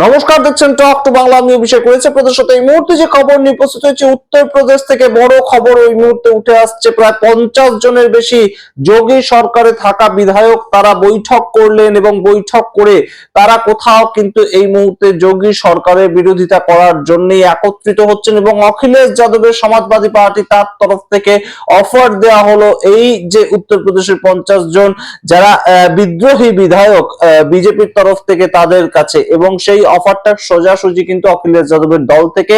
নমস্কার, দেখছেন talk to Bangla. আমি অভিষেক রয়েছে আপনাদের সাথে। এই মুহূর্তে যে খবর নিয়ে উপস্থিত হয়েছে উত্তরপ্রদেশ থেকে, বড় খবর এই মুহূর্তে উঠে আসছে। প্রায় 50 জনের বেশি যোগী সরকারে থাকা বিধায়ক তারা বৈঠক করলেন এবং বৈঠক করে তারা কোথাও কিন্তু এই মুহূর্তে যোগী সরকারের বিরোধিতা করার জন্যই একত্রিত হচ্ছেন। এবং অখিলেশ যাদবের সমাজবাদী পার্টি তার তরফ থেকে অফার দেওয়া হলো এই যে উত্তরপ্রদেশের 50 জন যারা বিদ্রোহী বিধায়ক বিজেপির তরফ থেকে তাদের কাছে, এবং সেই অফারটা সোজাসুজি কিন্তু অখিলেশ যাদবের দল থেকে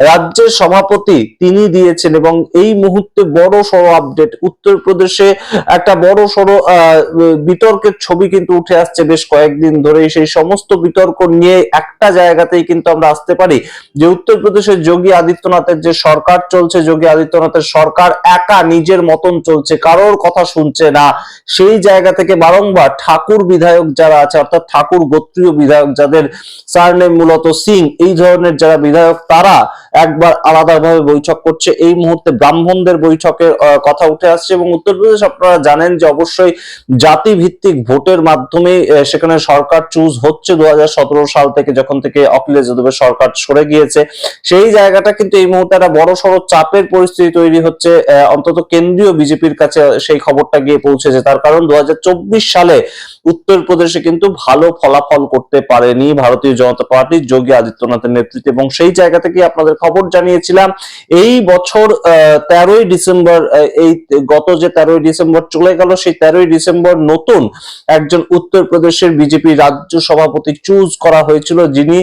রাজ্যের সভাপতি তিনি দিয়েছেন। এবং এই মুহূর্তে বড় সড়ো আপডেট, উত্তরপ্রদেশে একটা বড় সড়ো বিতর্কের ছবি কিন্তু উঠে আসছে বেশ কয়েকদিন ধরে। সেই সমস্ত বিতর্ক নিয়ে একটা জায়গাতেই কিন্তু আমরা আসতে পারি যে উত্তরপ্রদেশের যোগী আদিত্যনাথের যে সরকার চলছে, যোগী আদিত্যনাথের সরকার একা নিজের মতন চলছে, কারোর কথা শুনছে না। সেই জায়গা থেকে বারংবার ঠাকুর বিধায়ক যারা আছে, অর্থাৎ ঠাকুর গোত্রীয় বিধায়ক যাদের সারনেম মূলত সিং, এই ধরনের যারা বিধায়ক তারা একবার আলাদাভাবে বৈঠক করছে। এই মুহূর্তে ব্রাহ্মণদের বৈঠকের কথা উঠে আসছে। এবং উত্তরপ্রদেশ আপনারা জানেন যে অবশ্যই জাতি ভিত্তিক ভোটের মাধ্যমে সেখানে সরকার চুজ হচ্ছে 2017 সাল থেকে, যখন থেকে অখিলেশ যাদবের সরকার সরে গিয়েছে। সেই জায়গাটা কিন্তু এই মুহূর্তে একটা বড় সড়ো চাপের পরিস্থিতি তৈরি হচ্ছে, অন্তত কেন্দ্রীয় বিজেপির কাছে সেই খবরটা গিয়ে পৌঁছেছে। তার কারণ 2024 সালে উত্তরপ্রদেশে কিন্তু ভালো ফলাফল করতে পারেনি ভারতীয় জনতা পার্টি যোগী আদিত্যনাথের নেতৃত্বে। এবং সেই জায়গা থেকে আপনাদের খবর জানিয়েছিলাম এই বছর 13ই ডিসেম্বর, এই গত যে 13ই ডিসেম্বর চলে গেল, সেই 13ই ডিসেম্বর নতুন একজন উত্তরপ্রদেশের বিজেপি রাজ্য সভাপতি চুজ করা হয়েছিল, যিনি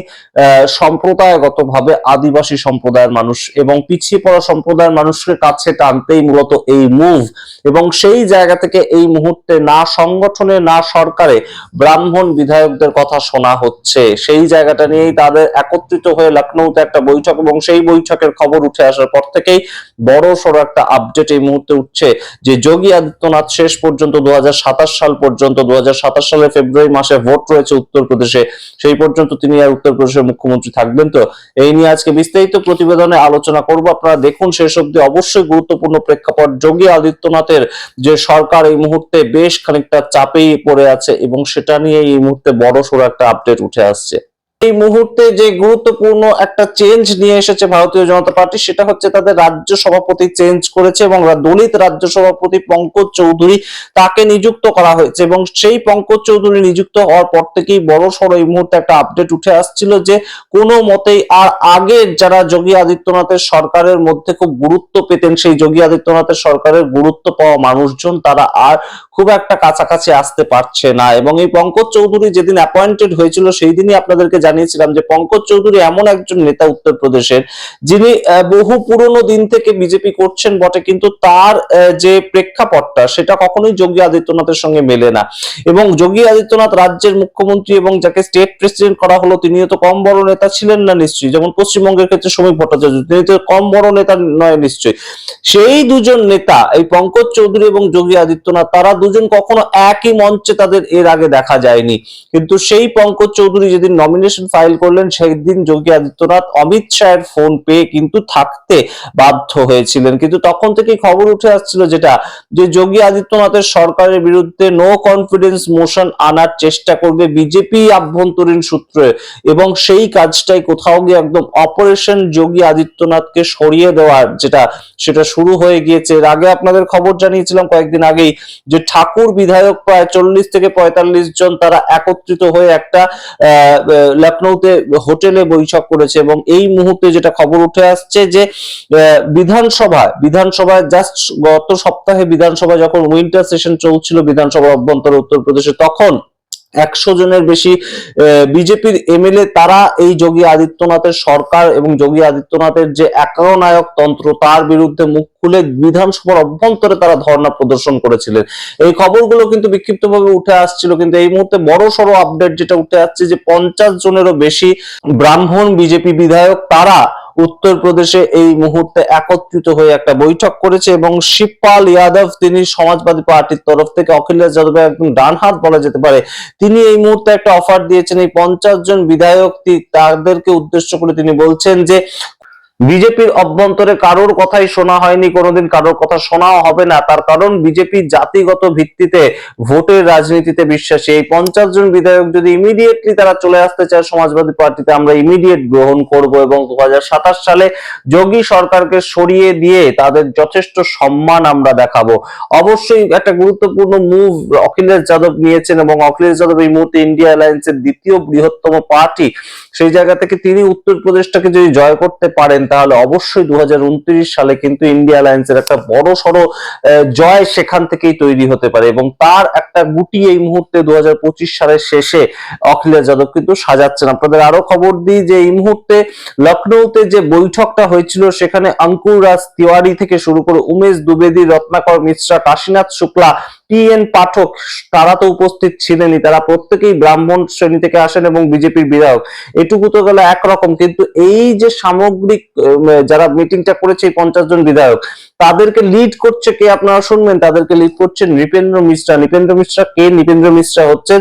সম্প্রদায়গতভাবে আদিবাসী সম্প্রদায়ের মানুষ এবং পিছিয়ে পড়া সম্প্রদায়ের মানুষকে কাছে টানতেই মূলত এই মুভ। এবং সেই জায়গা থেকে এই মুহূর্তে না সংগঠনে না সরকারে ব্রাহ্মণ বিধায়কদের কথা শোনা হচ্ছে। সেই জায়গাটা নিয়েই তাদের একত্রিত হয়ে লখনৌতে একটা বৈঠক, এবং সেই বৈঠকের খবর উঠে আসার পর থেকেই বড় সড়ো একটা আপডেট এই মুহূর্তে উঠছে যে যোগী আদিত্যনাথ শেষ পর্যন্ত 2027 সাল পর্যন্ত, 2027 সালের ফেব্রুয়ারি মাসে ভোট রয়েছে উত্তরপ্রদেশে, সেই পর্যন্ত তিনি আর উত্তরপ্রদেশের মুখ্যমন্ত্রী থাকবেন। তো এই নিয়ে আজকে বিস্তারিত প্রতিবেদনে আলোচনা করব, আপনারা দেখুন শেষ অবধি। অবশ্যই গুরুত্বপূর্ণ প্রেক্ষাপট, যোগী আদিত্যনাথের যে সরকার এই মুহূর্তে বেশ খানিকটা চাপেই পড়ে আছে, এবং সেটা নিয়ে এই মুহূর্তে বড় সড়ো একটা আপডেট উঠে আসছে। এই মুহূর্তে যে গুরুত্বপূর্ণ একটা চেঞ্জ নিয়ে এসেছে ভারতীয় জনতা পার্টি, সেটা হচ্ছে তাদের রাজ্য সভাপতি চেঞ্জ করেছে, এবং দলিত রাজ্য সভাপতি পঙ্কজ চৌধুরী তাকে নিযুক্ত করা হয়েছে। এবং সেই পঙ্কজ চৌধুরী নিযুক্ত হওয়ার পর থেকেই বড় সড়ো এই মুহূর্তে একটা আপডেট উঠে আসছিল যে কোনো মতেই আর আগের যারা যোগী আদিত্যনাথের সরকারের মধ্যে খুব গুরুত্ব পেতেন, সেই যোগী আদিত্যনাথের সরকারের গুরুত্ব পাওয়া মানুষজন তারা আর খুব একটা কাছাকাছি আসতে পারছে না। এবং এই পঙ্কজ চৌধুরী যেদিন অ্যাপয়েন্টেড হয়েছিল সেই দিনই আপনাদেরকে জানিয়েছিলাম যে পঙ্কজ চৌধুরী এমন একজন নেতা উত্তরপ্রদেশের, যিনি বহু পুরনো দিন থেকে বিজেপি করছেন বটে, কিন্তু তার যে প্রেক্ষাপটটা সেটা কখনোই যোগী আদিত্যনাথের সঙ্গে মেলে না। এবং যোগী আদিত্যনাথ রাজ্যের মুখ্যমন্ত্রী এবং যাকে স্টেট প্রেসিডেন্ট করা হলো, তিনিও তো কম বড় নেতা ছিলেন না নিশ্চয়ই। যেমন পশ্চিমবঙ্গের ক্ষেত্রে শ্রমিক ভট্টাচার্য, তিনি তো কম বড় নেতা নয় নিশ্চয়ই। সেই দুজন নেতা, এই পঙ্কজ চৌধুরী এবং যোগী আদিত্যনাথ, তারা দুজন কখনো একই মঞ্চে তাদের এর আগে দেখা যায়নি। কিন্তু সেই পঙ্কজ চৌধুরী যেদিন নমিনেশন ফাইল করলেন, সেই দিন যোগী আদিত্যনাথ অমিত শাহের ফোন পেয়ে কিন্তু থাকতে বাধ্য হয়েছিলেন। কিন্তু তখন থেকেই খবর উঠে আসছিল যেটা, যে যোগী আদিত্যনাথের সরকারের বিরুদ্ধে নো কনফিডেন্স মোশন আনার চেষ্টা করবে বিজেপি আভ্যন্তরীণ সূত্রে, এবং সেই কাজটাই কোথাও গিয়ে একদম অপারেশন যোগী আদিত্যনাথকে সরিয়ে দেওয়ার যেটা, সেটা শুরু হয়ে গিয়েছে। এর আগে আপনাদের খবর জানিয়েছিলাম কয়েকদিন আগেই যে ঠাকুর বিধায়ক প্রায় 40 থেকে 45 জন তারা একত্রিত হয়ে একটা লখনৌতে হোটেলে বৈঠক করেছে। এবং এই মুহূর্তে যেটা খবর উঠে আসছে যে বিধানসভায় জাস্ট গত সপ্তাহে বিধানসভা যখন উইন্টার সেশন চলছিল বিধানসভার অভ্যন্তরে উত্তরপ্রদেশে, তখন 100 জনের বেশি বিজেপির এমএলএ তারা এই যোগী আদিত্যনাথের সরকার এবং যোগী আদিত্যনাথের যে একনায়ক তন্ত্র তার বিরুদ্ধে মুখ খুলে বিধানসভার অভ্যন্তরে তারা ধর্ণা প্রদর্শন করেছিলেন। এই খবরগুলো কিন্তু বিক্ষিপ্তভাবে উঠে আসছিল, কিন্তু এই মুহূর্তে বড় সড়ো আপডেট যেটা উঠে আসছে যে 50 জনেরও বেশি ব্রাহ্মণ বিজেপি বিধায়ক তারা উত্তরপ্রদেশে এই মুহূর্তে একত্রিত হয়ে একটা বৈঠক করেছে। এবং শিবপাল যাদব, তিনি সমাজবাদী পার্টির তরফ থেকে অখিলেশ যাদবের একদম ডান হাত বলা যেতে পারে, তিনি এই মুহূর্তে একটা অফার দিয়েছেন এই 50 জন বিধায়ক, তাদেরকে উদ্দেশ্য করে তিনি বলছেন যে বিজেপির অভ্যন্তরে কারোর কথাই শোনা হয়নি, কোনোদিন কারোর কথা শোনাও হবে না। তার কারণ বিজেপি জাতিগত ভিত্তিতে ভোটের রাজনীতিতে বিশ্বাসী। এই 50 জন বিধায়ক যদি ইমিডিয়েটলি তারা চলে আসতে চায় সমাজবাদী পার্টিতে, আমরা ইমিডিয়েট গ্রহণ করব এবং 2027 সালে যোগী সরকারকে সরিয়ে দিয়ে তাদের যথেষ্ট সম্মান আমরা দেখাবো। অবশ্যই একটা গুরুত্বপূর্ণ মুভ অখিলেশ যাদব নিয়েছেন এবং অখিলেশ যাদব এই মুহূর্তে ইন্ডিয়া অ্যালায়েন্সের দ্বিতীয় বৃহত্তম পার্টি। সেই জায়গা থেকে তিনি উত্তরপ্রদেশটাকে যদি জয় করতে পারেন তাহলে অবশ্যই 2029 সালে কিন্তু ইন্ডিয়া অ্যালায়েন্সের একটা বড় সড়ো জয় সেখান থেকেই তৈরি হতে পারে এবং তার একটা গুটি এই মুহূর্তে 2025 সালের শেষে অখিলেশ যাদব কিন্তু সাজাচ্ছেন। আপনাদের আরো খবর দিই যে এই মুহূর্তে লখনৌতে যে বৈঠকটা হয়েছিল সেখানে অঙ্কুর রাজ তিওয়ারি থেকে শুরু করে উমেশ দ্বিবেদী, রত্নাকর মিশ্রা, কাশীনাথ শুক্লা, টি.এন. পাঠক তারা তো উপস্থিত ছিলেনই। তারা প্রত্যেকেই ব্রাহ্মণ শ্রেণী থেকে আসেন এবং বিজেপির বিধায়ক। এটুকু তো গেল একরকম, কিন্তু এই যে সামগ্রিক যারা মিটিংটা করেছে এই 50 জন বিধায়ক, তাদেরকে লিড করছে কে আপনারা শুনবেন। তাদেরকে লিড করছেন নৃপেন্দ্র মিশ্রা। নৃপেন্দ্র মিশ্রা কে? নৃপেন্দ্র মিশ্রা হচ্ছেন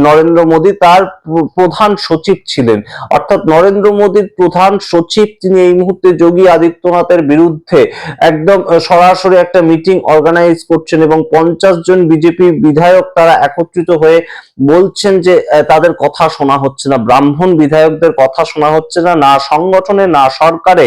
নরেন্দ্র মোদী তার প্রধান সচিব ছিলেন, অর্থাৎ নরেন্দ্র মোদীর প্রধান সচিব। তিনি এই মুহূর্তে যোগী আদিত্যনাথের বিরুদ্ধে একদম সরাসরি একটা মিটিং অর্গানাইজ করছেন এবং 50 জন বিজেপি বিধায়ক তারা একত্রিত হয়ে বলছেন যে তাদের কথা শোনা হচ্ছে না, ব্রাহ্মণ বিধায়কদের কথা শোনা হচ্ছে না, না সংগঠনে না সরকারে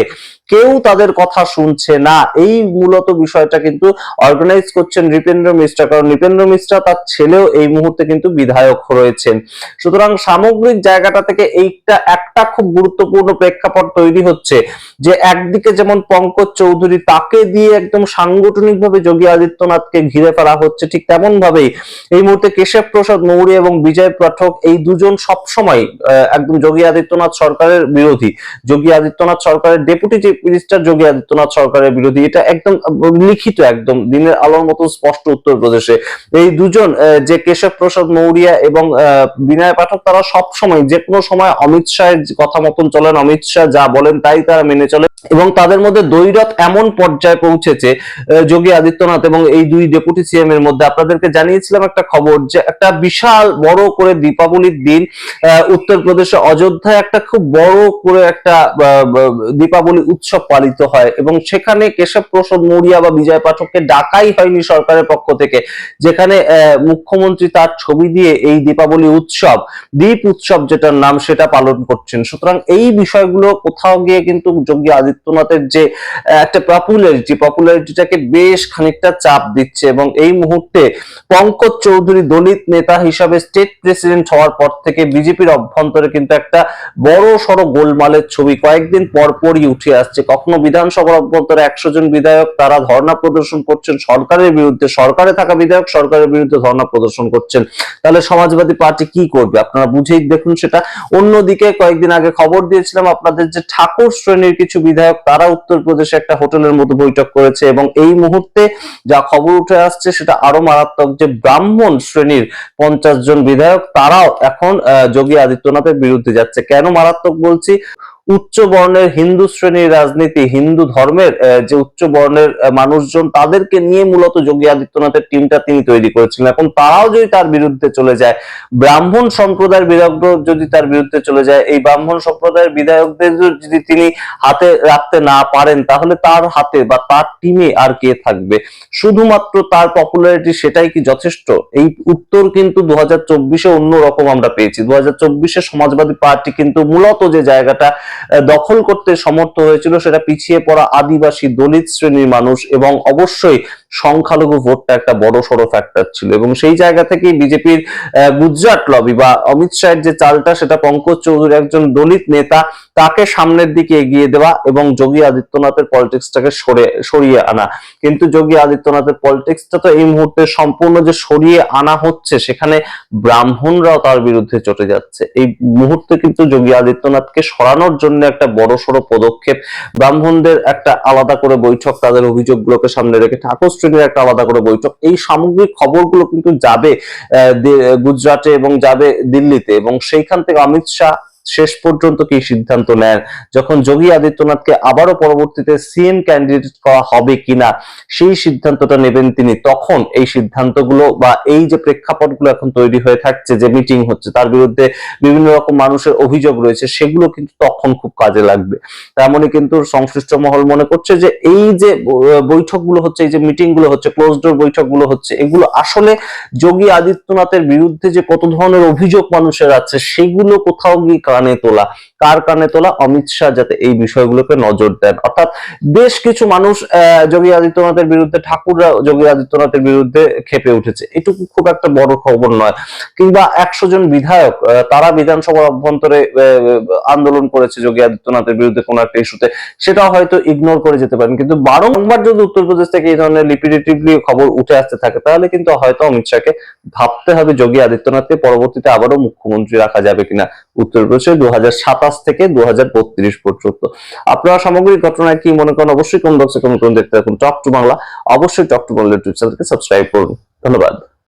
কেউ তাদের কথা শুনছে না। এই মূলত বিষয়টা কিন্তু অর্গানাইজ করছেন নৃপেন্দ্র মিশ্রা, কারণ নৃপেন্দ্র মিশ্রা তার ছেলেও এই মুহূর্তে কিন্তু বিধায়ক রয়েছেন। সুতরাং সামগ্রিক জায়গাটা থেকে এইটা একটা খুব গুরুত্বপূর্ণ প্রেক্ষাপট তৈরি হচ্ছে যে একদিকে যেমন পঙ্কজ চৌধুরী তাকে দিয়ে একদম সাংগঠনিকভাবে যোগী আদিত্যনাথকে ঘিরে ফেলা হচ্ছে, ঠিক তেমন ভাবেই এই মুহূর্তে কেশব প্রসাদ মৌর্য এবং বিজয় পাঠক এই দুজন সবসময় একদম যোগী আদিত্যনাথ সরকারের বিরোধী। যোগী আদিত্যনাথ সরকারের deputy chief minister Yogi Adityanath সরকারের বিরোধী, এটা একদম লিখিত, একদম দিনের আলোর মতো স্পষ্ট উত্তরপ্রদেশে। এই দুজন যে কেশব প্রসাদ মৌর্য এবং বিনয় পাঠক তারা সবসময় যে কোনো সময় অমিত শাহের কথা মতন চলেন, অমিত শাহ যা বলেন তাই তারা মেনে চলে এবং তাদের মধ্যে দ্বৈরথ এমন পর্যায়ে পৌঁছেছে যোগী আদিত্যনাথ এবং এই দুই ডেপুটি সিএম এর মধ্যে। আপনাদেরকে জানিয়েছিলাম একটা খবর যে একটা বিশাল বড় করে দীপাবলির দিন উত্তরপ্রদেশে অযোধ্যায় একটা খুব বড় করে একটা দীপাবলি উৎসব পালিত হয় এবং সেখানে কেশব প্রসাদ মৌর্য বা বিজয় পাঠককে ডাকাই হয়নি সরকারের পক্ষ থেকে, যেখানে মুখ্যমন্ত্রী তার ছবি দিয়ে এই দীপাবলি উৎসব, দীপ উৎসব যেটার নাম, সেটা পালন করছেন। সুতরাং এই বিষয়গুলো কোথাও গিয়ে কিন্তু যোগী আদিত্যনাথের যে একটা পপুলারিটিটাকে বেশ খানিকটা চাপ দিচ্ছে এবং এই মুহূর্তে পঙ্কজ চৌধুরী দলিত নেতা হিসাবে স্টেট প্রেসিডেন্ট হওয়ার পর থেকে বিজেপির অভ্যন্তরে কিন্তু একটা বড় সড়ো গোলমালের ছবি কয়েকদিন পরপরই উঠে আসছে। কখনো বিধানসভার অভ্যন্তরে 100 জন বিধায়ক তারা ধর্ণা প্রদর্শন করছেন সরকারের বিরুদ্ধে, সরকারে থাকা বিধায়ক সরকারের বিরুদ্ধে ধর্ণা প্রদর্শন করছেন। তাহলে সমাজবাদী পার্টি কি করবে আপনারা বুঝেই দেখুন সেটা। অন্যদিকে কয়েকদিন আগে খবর দিয়েছিলাম আপনাদের যে ঠাকুর শ্রেণীর কিছু বিধায়ক তারা উত্তরপ্রদেশে একটা হোটেলের মতো বৈঠক করেছে এবং এই মুহূর্তে যা খবর উঠে আসছে সেটা আরো মারাত্মক, যে ব্রাহ্মণ শ্রেণীর 50 জন বিধায়ক তারাও এখন যোগী আদিত্যনাথের বিরুদ্ধে যাচ্ছে। কেন মারাত্মক বলছি? উচ্চ বর্ণের হিন্দু শ্রেণীর রাজনীতি, হিন্দু ধর্মের যে উচ্চ বর্ণের মানুষজন তাদেরকে নিয়ে মূলত যোগী আদিত্যনাথের টিমটা তিনি তৈরি করেছিলেন। এখন তারাও যদি তার বিরুদ্ধে চলে যায়, ব্রাহ্মণ সম্প্রদায়ের বিধায়ক যদি তার বিরুদ্ধে চলে যায়, এই ব্রাহ্মণ সম্প্রদায়ের বিধায়কদের যদি তিনি হাতে রাখতে না পারেন তাহলে তার হাতে বা তার টিমে আর কে থাকবে? শুধুমাত্র তার পপুলারিটি, সেটাই কি যথেষ্ট? এই উত্তর কিন্তু 2024-এ অন্যরকম আমরা পেয়েছি। 2024-এ সমাজবাদী পার্টি কিন্তু মূলত যে জায়গাটা দখল করতে সমর্থ হয়েছিল সেটা পিছিয়ে পড়া আদিবাসী দলিত শ্রেণীর মানুষ এবং অবশ্যই সংখ্যালঘু ভোটটা একটা বড় সড়ো ফ্যাক্টর ছিল এবং সেই জায়গা থেকেই বিজেপির গুজরাট লবি বা অমিত শাহের যে চালটা, সেটা পঙ্কজ চৌধুরী একজন দলিত নেতা তাকে সামনের দিকে এগিয়ে দেওয়া এবং যোগী আদিত্যনাথের পলিটিক্সটাকে সরিয়ে আনা। কিন্তু যোগী আদিত্যনাথের পলিটিক্সটা তো এই মুহূর্তে সম্পূর্ণ যে সরিয়ে আনা হচ্ছে, সেখানে ব্রাহ্মণরাও তার বিরুদ্ধে চটে যাচ্ছে। এই মুহূর্তে কিন্তু যোগী আদিত্যনাথকে সরানোর জন্য একটা বড় সড়ো পদক্ষেপ, ব্রাহ্মণদের একটা আলাদা করে বৈঠক, তাদের অভিযোগগুলোকে সামনে রেখে ঠাকুর শ্রেণীর একটা আলাদা করে বৈঠক, এই সামগ্রিক খবরগুলো কিন্তু যাবে গুজরাটে এবং যাবে দিল্লিতে এবং সেইখান থেকে অমিত শাহ শেষ পর্যন্ত কি সিদ্ধান্ত নেন, যখন যোগী আদিত্যনাথকে আবারও পরবর্তীতে সিএম ক্যান্ডিডেট করা হবে কিনা সেই সিদ্ধান্তটা নেবেন তিনি, তখন এই সিদ্ধান্তগুলো বা এই যে প্রেক্ষাপটগুলো এখন তৈরি হয়ে থাকছে, যে মিটিং হচ্ছে তার বিরুদ্ধে বিভিন্ন রকম মানুষের অভিযোগ রয়েছে, সেগুলো কিন্তু তখন খুব কাজে লাগবে। তেমনই কিন্তু সংশ্লিষ্ট মহল মনে করছে যে এই যে বৈঠকগুলো হচ্ছে, এই যে মিটিং গুলো হচ্ছে, ক্লোজ ডোর বৈঠকগুলো হচ্ছে, এগুলো আসলে যোগী আদিত্যনাথের বিরুদ্ধে যে কত ধরনের অভিযোগ মানুষের আছে সেগুলো কোথাও গিয়ে কানে তোলা, কার কানে তোলা, অমিত শাহ যাতে এই বিষয়গুলোকে নজর দেন। অর্থাৎ বেশ কিছু মানুষ যোগী আদিত্যনাথের বিরুদ্ধে, ঠাকুররা যোগী আদিত্যনাথের বিরুদ্ধে ক্ষেপে উঠেছে, এটুকু খুব একটা বড় খবর নয়। কিংবা 100 জন বিধায়ক তারা বিধানসভার অভ্যন্তরে আন্দোলন করেছে যোগী আদিত্যনাথের বিরুদ্ধে কোন একটা ইস্যুতে, সেটাও হয়তো ইগনোর করে যেতে পারেন। কিন্তু বারংবার যদি উত্তরপ্রদেশ থেকে এই ধরনের রিপিটেটিভলি খবর উঠে আসতে থাকে, তাহলে কিন্তু হয়তো অমিত শাহকে ভাবতে হবে যোগী আদিত্যনাথকে পরবর্তীতে আবারও মুখ্যমন্ত্রী রাখা যাবে কিনা উত্তরপ্রদেশে 2027 থেকে 2032 পর্যন্ত। আপনারা সামগ্রিক ঘটনায় কি মনে করেন অবশ্যই কমেন্ট বক্সে কমেন্ট করুন। দেখতে থাকুন টক টু বাংলা। অবশ্যই টক টু বাংলা ইউটিউব চ্যানেলকে সাবস্ক্রাইব করুন। ধন্যবাদ।